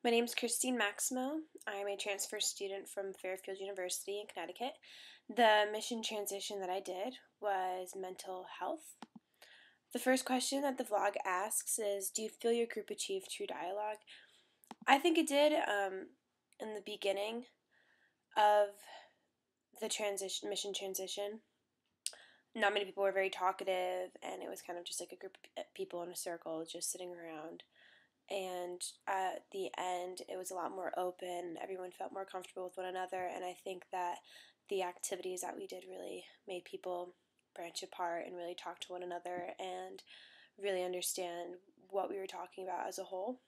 My name is Christine Maximo. I'm a transfer student from Fairfield University in Connecticut. The mission transition that I did was mental health. The first question that the vlog asks is, do you feel your group achieved true dialogue? I think it did. In the beginning of the mission transition, not many people were very talkative, and it was kind of just like a group of people in a circle just sitting around. And at the end, it was a lot more open. Everyone felt more comfortable with one another, and I think that the activities that we did really made people branch apart and really talk to one another and really understand what we were talking about as a whole.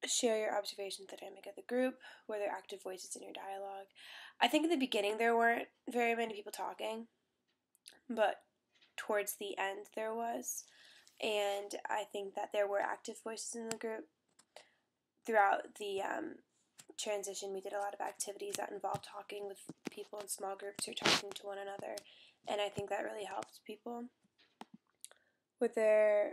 Share your observations of the dynamic of the group. Were there active voices in your dialogue? I think in the beginning there weren't very many people talking, but towards the end there was. And I think that there were active voices in the group. Throughout the transition, we did a lot of activities that involved talking with people in small groups or talking to one another, and I think that really helped people. Were there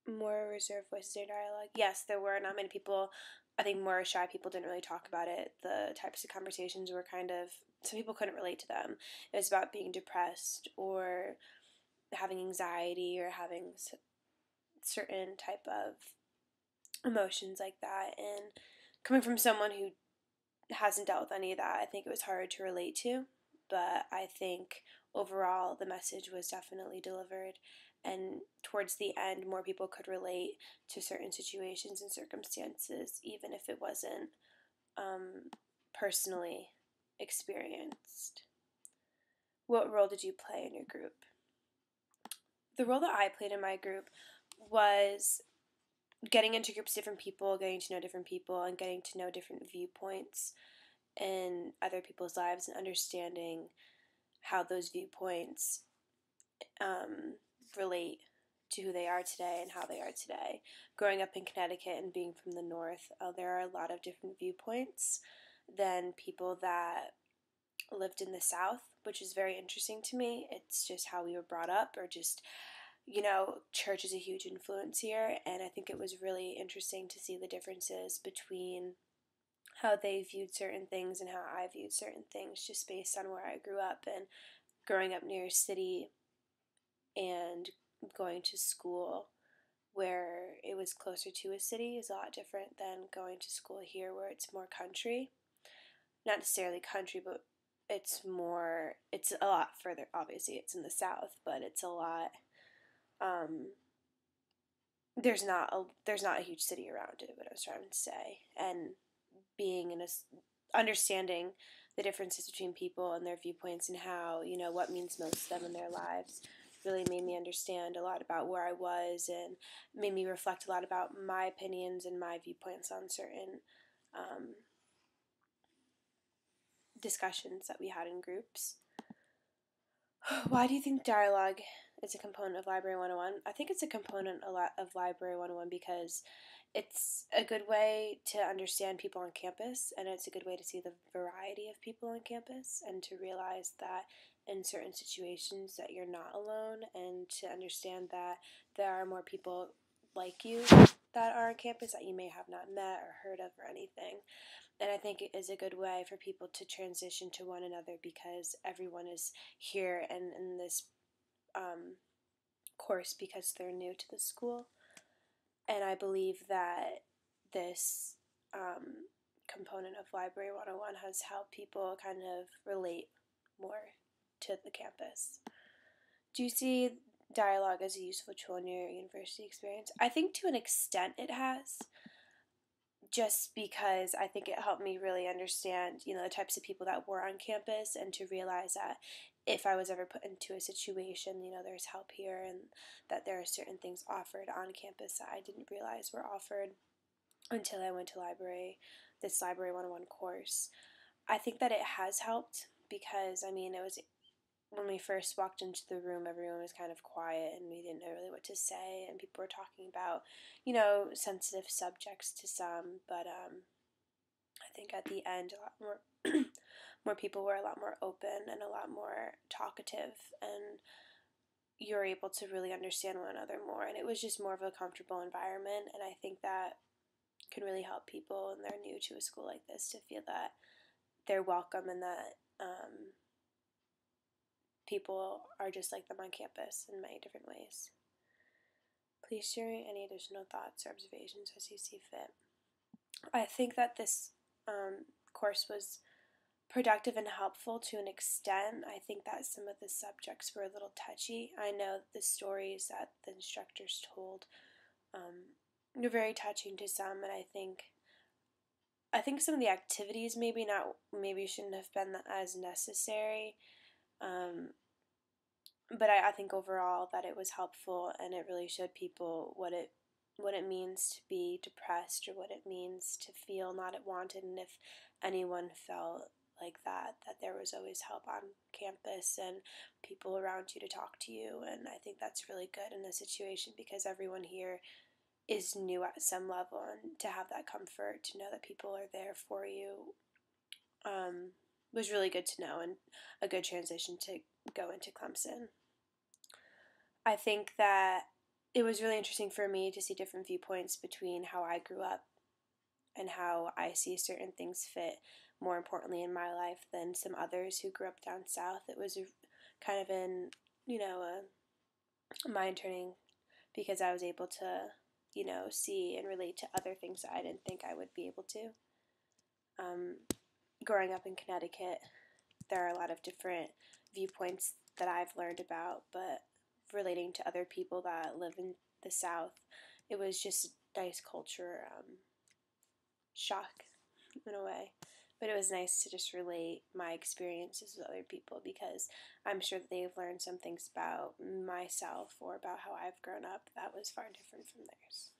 more reserved voices in dialogue? Yes, there were. Not many people. I think more shy people didn't really talk about it. The types of conversations were kind of, some people couldn't relate to them. It was about being depressed or having anxiety or having certain type of emotions like that, and coming from someone who hasn't dealt with any of that, I think it was hard to relate to, but I think overall the message was definitely delivered, and towards the end more people could relate to certain situations and circumstances even if it wasn't personally experienced. What role did you play in your group? The role that I played in my group was getting into groups of different people, getting to know different people, and getting to know different viewpoints in other people's lives and understanding how those viewpoints relate to who they are today and how they are today. Growing up in Connecticut and being from the north, there are a lot of different viewpoints than people that lived in the south, which is very interesting to me. It's just how we were brought up, or just, church is a huge influence here, and I think it was really interesting to see the differences between how they viewed certain things and how I viewed certain things just based on where I grew up. And growing up near a city and going to school where it was closer to a city is a lot different than going to school here where it's more country. Not necessarily country, but it's a lot further. Obviously it's in the south, but it's a lot, there's not a huge city around it, what I was trying to say. And being in understanding the differences between people and their viewpoints and how, what means most to them in their lives really made me understand a lot about where I was, and made me reflect a lot about my opinions and my viewpoints on certain discussions that we had in groups. Why do you think dialogue is a component of Library 101? I think it's a component a lot of Library 101 because it's a good way to understand people on campus, and it's a good way to see the variety of people on campus and to realize that in certain situations that you're not alone, and to understand that there are more people like you that are on campus that you may have not met or heard of or anything. And I think it is a good way for people to transition to one another because everyone is here and in this course because they're new to the school. And I believe that this component of Library 101 has helped people kind of relate more to the campus. Do you see dialogue as a useful tool in your university experience? I think to an extent it has, just because I think it helped me really understand, the types of people that were on campus, and to realize that if I was ever put into a situation, there's help here, and that there are certain things offered on campus that I didn't realize were offered until I went to this Library 101 course. I think that it has helped because, it was, when we first walked into the room, everyone was kind of quiet and we didn't know really what to say, and people were talking about, sensitive subjects to some, but I think at the end a lot more more people were a lot more open and a lot more talkative, and you're able to really understand one another more, and it was just more of a comfortable environment, and I think that can really help people when they're new to a school like this to feel that they're welcome and that people are just like them on campus in many different ways. Please share any additional thoughts or observations as you see fit. I think that this course was productive and helpful to an extent. I think that some of the subjects were a little touchy. I know the stories that the instructors told were very touching to some, and I think some of the activities maybe shouldn't have been as necessary. But I think overall that it was helpful, and it really showed people what it means to be depressed, or what it means to feel not wanted, and if anyone felt like that there was always help on campus and people around you to talk to you. And I think that's really good in this situation, because everyone here is new at some level, and to have that comfort, to know that people are there for you, was really good to know, and a good transition to go into Clemson. I think that it was really interesting for me to see different viewpoints between how I grew up and how I see certain things fit more importantly in my life than some others who grew up down south. It was kind of a mind turning, because I was able to, see and relate to other things that I didn't think I would be able to. Growing up in Connecticut, there are a lot of different viewpoints that I've learned about, but relating to other people that live in the South, it was just a nice culture shock in a way. But it was nice to just relate my experiences with other people, because I'm sure that they've learned some things about myself or about how I've grown up that was far different from theirs.